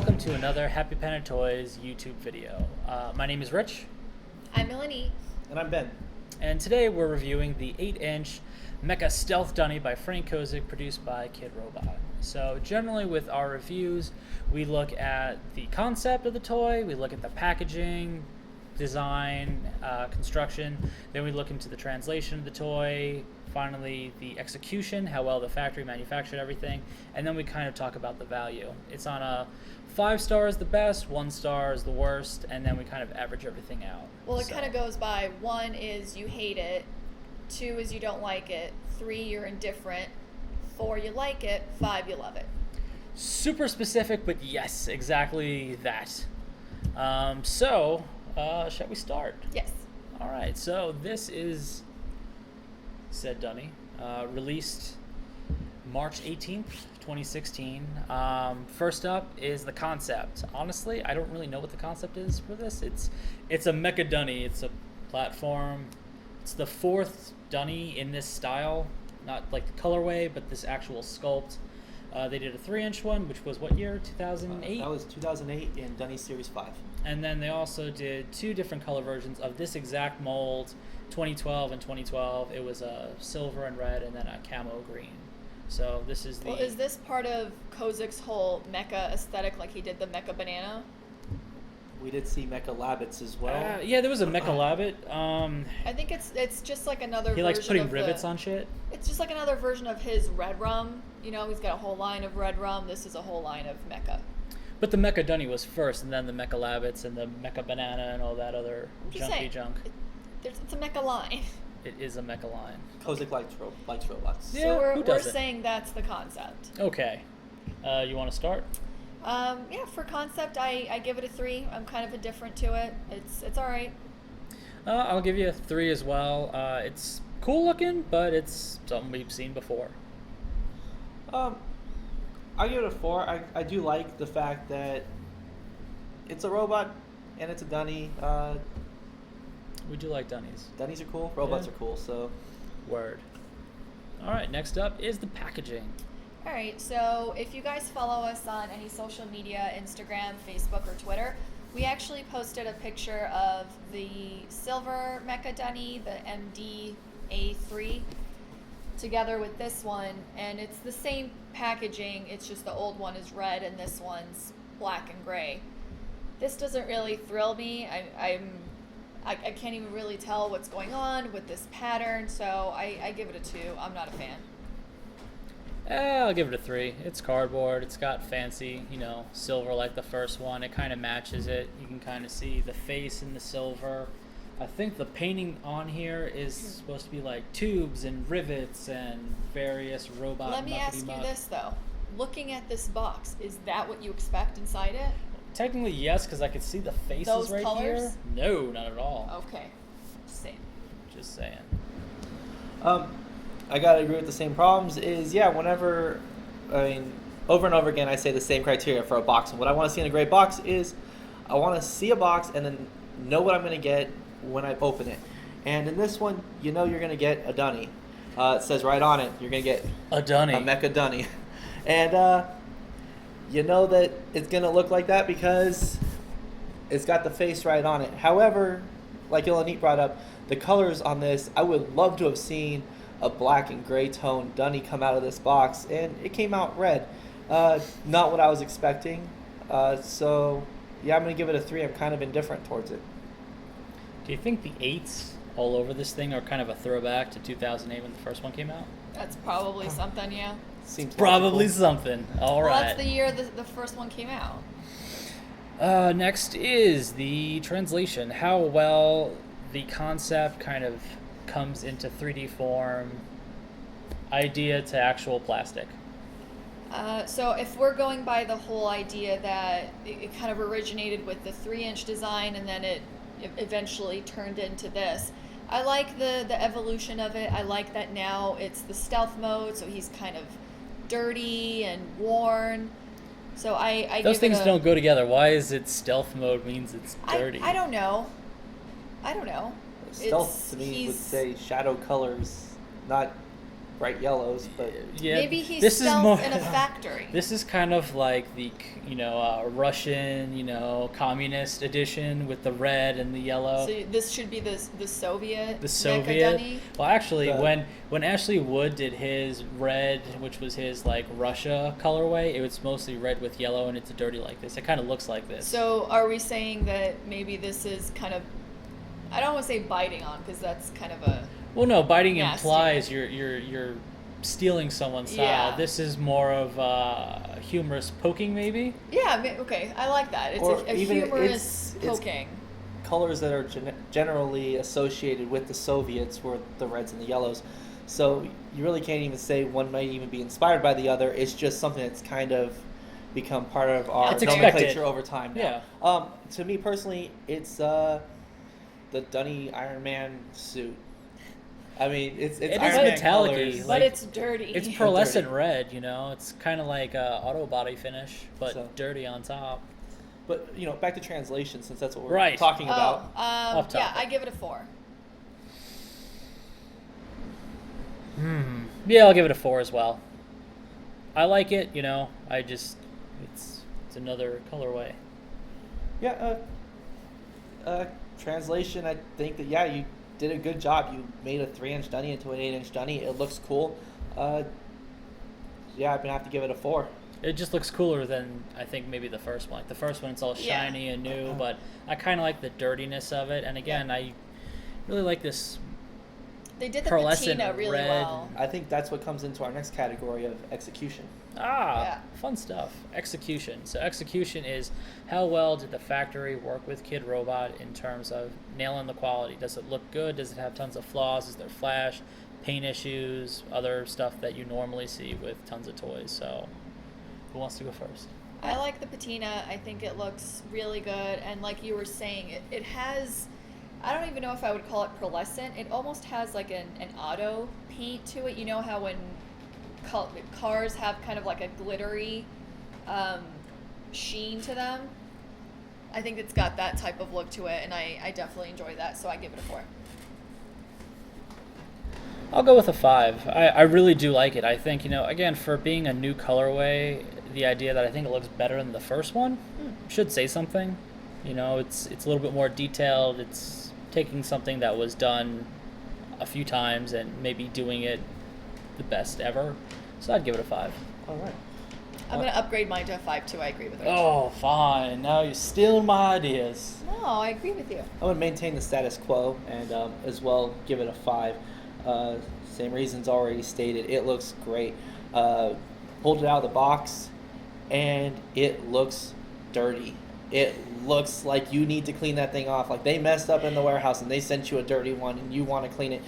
welcome to another Happy Panda Toys YouTube video. My name is Rich. I'm Melanie. And I'm Ben. And today we're reviewing the 8-inch Mecha Stealth Dunny by Frank Kozik, produced by Kidrobot. So generally with our reviews, we look at the concept of the toy, we look at the packaging, design, construction, then we look into the translation of the toy, finally the execution, how well the factory manufactured everything, and then we kind of talk about the value. It's on a 5 star is the best, 1 star is the worst, and then we kind of average everything out. Well, it kind of goes by 1 is you hate it, 2 is you don't like it, 3 you're indifferent, 4 you like it, 5 you love it. Super specific, but yes, exactly that. Shall we start? Yes. All right, so this is said Dunny, released March 18th, 2016. First up is the concept. Honestly, I don't really know what the concept is for this. It's a Mecha Dunny. It's a platform. It's the 4th Dunny in this style, not like the colorway, but this actual sculpt. They did a 3-inch one, which was what year? 2008? That was 2008 in Dunny Series 5. And then they also did 2 different color versions of this exact mold, 2012 and 2012. It was a silver and red, and then a camo green. So this is the... Well, is this part of Kozik's whole mecha aesthetic, like he did the mecha banana? We did see Mecha Labbits as well. Yeah, there was a Mecha Labbit. I think it's just like another he version likes putting of rivets on shit. It's just like another version of his red rum. You know, he's got a whole line of red rum. This is a whole line of mecha. But the Mecha Dunny was first, and then the Mecha Labbits and the Mecha Banana and all that other junky junk. It's a mecha line. It is a mecha line. Kozik likes robots. Yeah, So who we're doesn't? saying that's the concept. Okay. You want to start? Yeah, for concept, I give it a 3. I'm kind of indifferent to it. It's all right. I'll give you a 3 as well. It's cool looking, but it's something we've seen before. I give it a 4. I do like the fact that it's a robot and it's a Dunny. We do like Dunnies. Dunnies are cool. Robots Yeah. are cool. So Word. All right, next up is the packaging. All right, so if you guys follow us on any social media, Instagram, Facebook, or Twitter, we actually posted a picture of the silver Mecha Dunny, the MD-A3, together with this one, and it's the same packaging, it's just the old one is red and this one's black and gray. This doesn't really thrill me. I can't even really tell what's going on with this pattern, so I give it a 2. I'm not a fan. I'll give it a 3. It's cardboard. It's got fancy, silver like the first one. It kind of matches it. You can kind of see the face in the silver. I think the painting on here is supposed to be like tubes and rivets and various robot. Let me ask you this though. Looking at this box, is that what you expect inside it? Technically, yes, because I could see the faces Those right colors? here. No, not at all. Okay. Same. Just saying. I gotta agree with the same problems. Whenever, over and over again, I say the same criteria for a box. And what I want to see in a great box is, I want to see a box and then know what I'm gonna get when I open it. And in this one, you're gonna get a Dunny. It says right on it, you're gonna get A Dunny. a Mecha Dunny. And you know that it's gonna look like that because it's got the face right on it. However, like Ilanique brought up, the colors on this, I would love to have seen a black and gray tone Dunny come out of this box, and it came out red. Not what I was expecting. So yeah, I'm gonna give it a 3. I'm kind of indifferent towards it. Do you think the 8s all over this thing are kind of a throwback to 2008 when the first one came out? That's probably something, yeah. Seems Probably logical. something. All Well, right. that's the year the first one came out. Next is the translation. How well the concept kind of comes into 3D form, idea to actual plastic. So if we're going by the whole idea that it kind of originated with the 3-inch design and then it eventually turned into this, I like the evolution of it. I like that now it's the stealth mode, so he's kind of dirty and worn. So I Those give things it a, don't go together. Why is it stealth mode means it's dirty? I don't know. Stealth to me would he's- say shadow colors, not bright yellows, but Yeah, Maybe he's this is stealth more in a factory. This is kind of like the Russian communist edition with the red and the yellow. So this should be the Soviet. The Mecha Soviet. Dunny. Well, actually, The- when Ashley Wood did his red, which was his like Russia colorway, it was mostly red with yellow, and it's dirty like this. It kind of looks like this. So are we saying that maybe this is kind of, I don't want to say biting on, because that's kind of a, Well, no, biting Nasty. implies you're stealing someone's style. Yeah. This is more of humorous poking, maybe. yeah, okay, I like that. It's Or a even humorous it's poking. colors that are generally associated with the Soviets were the reds and the yellows. So you really can't even say one might even be inspired by the other. It's just something that's kind of become part of our It's nomenclature expected. over time now. To me personally, it's the Dunny Iron Man suit. I mean, it's It is Iron Man metallic-y, colors. like- But it's dirty. It's dirty. pearlescent red, It's kind of like auto body finish, but So- dirty on top. But back to translation, since that's what we're Right. talking Oh, about. Off yeah, topic. I give it a 4. Yeah, I'll give it a 4 as well. I like it, it's another colorway. Yeah, translation, I think that, you did a good job. You made a 3-inch Dunny into an 8-inch Dunny. It looks cool. I'm going to have to give it a 4. It just looks cooler than I think maybe the first one. Like the first one, it's all Yeah. shiny and new, but I kind of like the dirtiness of it. And again, I really like this. They did the Pearlescent patina really red. well. I think that's what comes into our next category of execution. Yeah. Fun stuff. Execution. So execution is how well did the factory work with Kidrobot in terms of nailing the quality? Does it look good? Does it have tons of flaws? Is there flash, paint issues, other stuff that you normally see with tons of toys? So who wants to go first? I like the patina. I think it looks really good. And like you were saying, it has, I don't even know if I would call it pearlescent. It almost has like an auto paint to it. You know how when cars have kind of like a glittery sheen to them? I think it's got that type of look to it, and I definitely enjoy that, so I give it a 4. I'll go with a 5. I really do like it. I think, again, for being a new colorway, the idea that I think it looks better than the first one should say something. It's a little bit more detailed. It's taking something that was done a few times and maybe doing it the best ever. So I'd give it a 5. All right. I'm going to upgrade mine to a 5 too. I agree with Rich. Oh, fine. Now you're stealing my ideas. No, I agree with you. I'm going to maintain the status quo and as well give it a 5. Same reasons already stated. It looks great. Pulled it out of the box, and it looks dirty. It looks like you need to clean that thing off. Like they messed up in the warehouse and they sent you a dirty one and you want to clean it.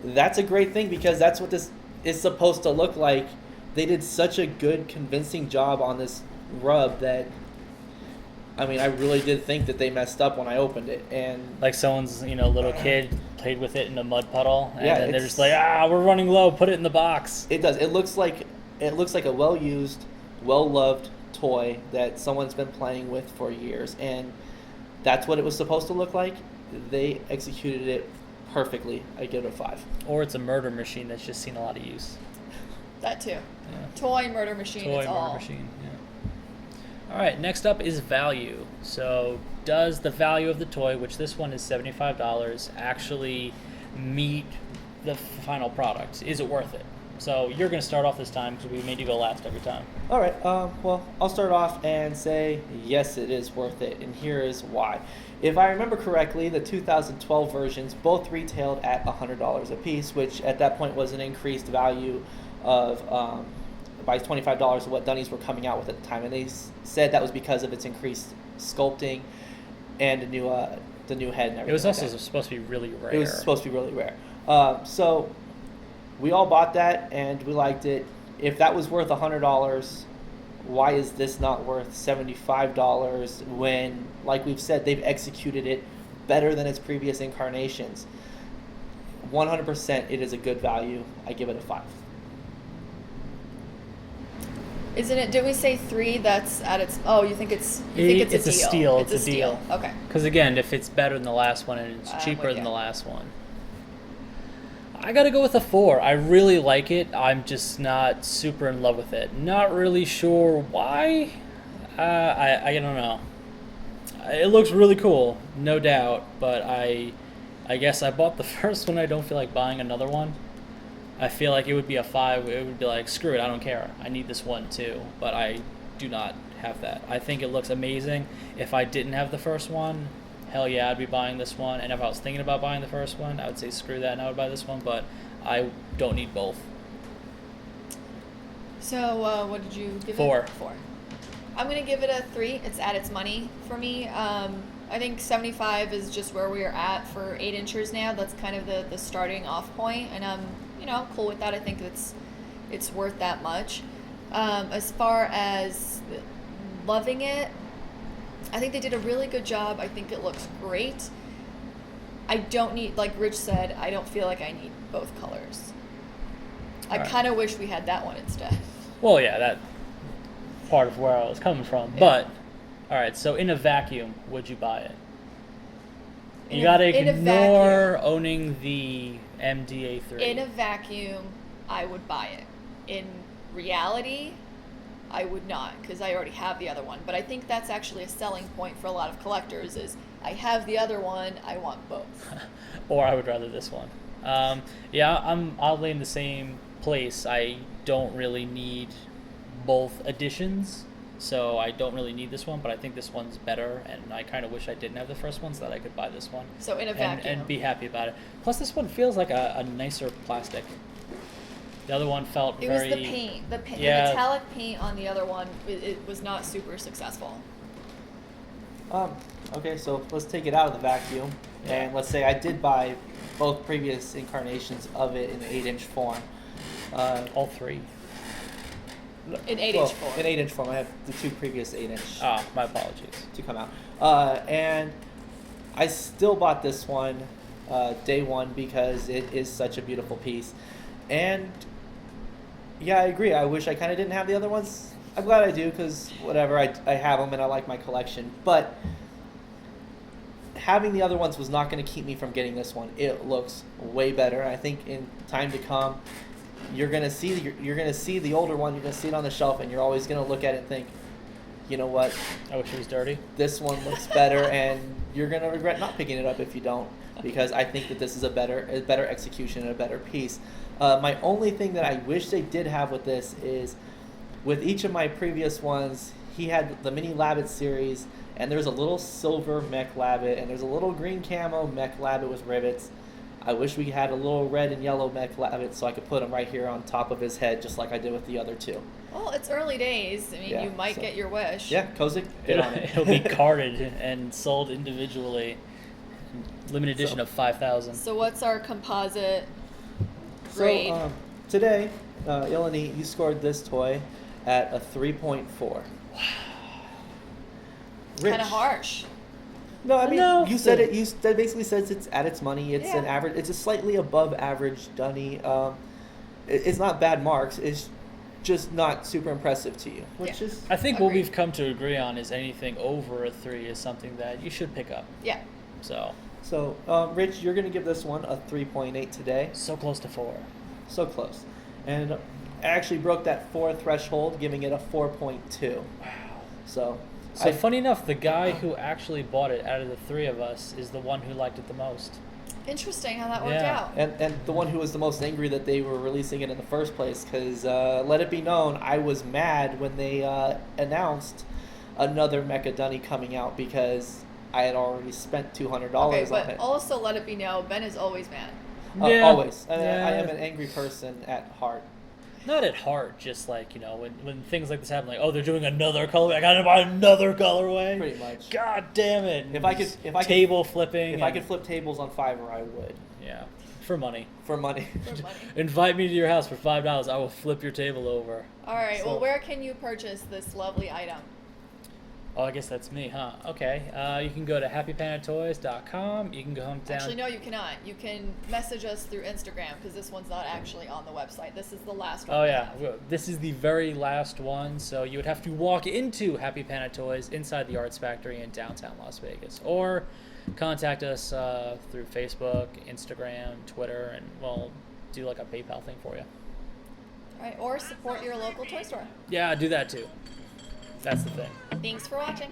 That's a great thing because that's what this is supposed to look like. They did such a good, convincing job on this rub that, I really did think that they messed up when I opened it. And Like someone's, little kid played with it in a mud puddle, and Yeah, then they're it's- just like, we're running low, put it in the box. it does. It looks like a well-used, well-loved toy that someone's been playing with for years, and that's what it was supposed to look like. They executed it perfectly. I give it a 5. Or it's a murder machine that's just seen a lot of use. That too. Yeah. Toy murder machine. Toy it's murder all. machine. Yeah. All right. Next up is value. So, does the value of the toy, which this one is $75, actually meet the final product? Is it worth it? So you're going to start off this time because we made you go last every time. All right. Well, I'll start off and say yes, it is worth it, and here is why. If I remember correctly, the 2012 versions both retailed at $100 a piece, which at that point was an increased value of by $25 of what Dunnies were coming out with at the time, and they said that was because of its increased sculpting and the new head and everything. It was like also that. supposed to be really rare. It was supposed to be really rare. So we all bought that and we liked it. If that was worth $100, why is this not worth $75 when, like we've said, they've executed it better than its previous incarnations? 100% it is a good value. I give it a 5. Isn't it? Did we say 3? That's at its. Oh, you think it's? You think It's a a deal? steal, It's it's a deal. Okay. Because again, if it's better than the last one and it's I'm cheaper with than you. the last one, I gotta go with a 4. I really like it. I'm just not super in love with it. Not really sure why. I don't know. It looks really cool, no doubt. But I guess I bought the first one. I don't feel like buying another one. I feel like it would be a 5. It would be like, screw it, I don't care. I need this one too. But I do not have that. I think it looks amazing. If I didn't have the first one, hell yeah, I'd be buying this one. And if I was thinking about buying the first one, I would say screw that and I would buy this one. But I don't need both. So what did you give 4. it? 4. I'm going to give it a 3. It's at its money for me. I think 75 is just where we are at for 8 inchers now. That's kind of the starting off point, and I'm cool with that. I think it's worth that much. As far as loving it, I think they did a really good job. I think it looks great. I don't need, like Rich said, I don't feel like I need both colors. I All right. kind of wish we had that one instead. Well, yeah, that part of where I was coming from. Yeah. But, all right, so in a vacuum, would you buy it? You In a- gotta in a ignore owning the MDA3. In a vacuum, I would buy it. In reality, I would not, because I already have the other one. But I think that's actually a selling point for a lot of collectors is I have the other one, I want both. Or I would rather this one. Yeah, I'm oddly in the same place. I don't really need both editions, so I don't really need this one, but I think this one's better, and I kind of wish I didn't have the first one so that I could buy this one. So in a vacuum. And be happy about it. Plus, this one feels like a nicer plastic. The other one felt It very... was the paint. Yeah. The metallic paint on the other one, it was not super successful. Okay, so let's take it out of the vacuum, Yeah. and let's say I did buy both previous incarnations of it in 8-inch form. All 3. In 8-inch form. In 8-inch form, I have the 2 previous 8-inch Ah, my apologies. to come out. And I still bought this one day one because it is such a beautiful piece. And yeah, I agree. I wish I kind of didn't have the other ones. I'm glad I do because whatever, I have them and I like my collection. But having the other ones was not going to keep me from getting this one. It looks way better. I think in time to come, you're gonna see the older one. You're gonna see it on the shelf, and you're always gonna look at it and think, you know what, I wish it was dirty. this one looks better, and you're gonna regret not picking it up if you don't, because I think that this is a better execution and a better piece. My only thing that I wish they did have with this is, with each of my previous ones, he had the mini Labbit series, and there's a little silver mech Labbit, and there's a little green camo mech Labbit with rivets. I wish we had a little red and yellow mech Labbit so I could put him right here on top of his head, just like I did with the other 2. Well, it's early days. I mean, Yeah, you might so- get your wish. Yeah, Kozik, get on it. It'll be carded and sold individually. Limited edition So- of 5,000. So what's our composite So grade? today, Ilani, you scored this toy at a 3.4. Rich. Kind of harsh. No, I mean No. you said it. That basically says it's at its money. It's an Yeah. average. It's a slightly above average Dunny. It's not bad marks. It's just not super impressive to you, which Yeah. is I think what Agreed. we've come to agree on is anything over a 3 is something that you should pick up. Yeah. So Rich. You're gonna give this one a 3.8 today. so close to 4. So close, and I actually broke that 4 threshold, giving it a 4.2. Wow. So. So funny enough, the guy who actually bought it out of the 3 of us is the one who liked it the most. Interesting how that worked Yeah. out. And the one who was the most angry that they were releasing it in the first place, because let it be known, I was mad when they announced another Mecha Dunny coming out because I had already spent $200 Okay, on but it. also let it be known, Ben is always mad. Yeah. Always. I Yeah. am an angry person at heart. Not at heart, just like, when things like this happen, like, oh, they're doing another colorway, I gotta buy another colorway. Pretty much. God damn it. If I could- table flipping. If I and- could flip tables on Fiverr, I would. Yeah. For money. For money. For money. Invite me to your house for $5. I will flip your table over. All right. So- Well, where can you purchase this lovely item? Oh, I guess that's me, huh? Okay. You can go to happypandatoys.com. You can go down. Actually, no, you cannot. You can message us through Instagram because this one's not actually on the website. This is the last one. Oh we yeah, have. Well, this is the very last one, so you would have to walk into Happy Panda Toys inside the Arts Factory in downtown Las Vegas, or contact us through Facebook, Instagram, Twitter, and well, do like a PayPal thing for you. All right, or support your local toy store. Yeah, do that too. That's the thing. Thanks for watching.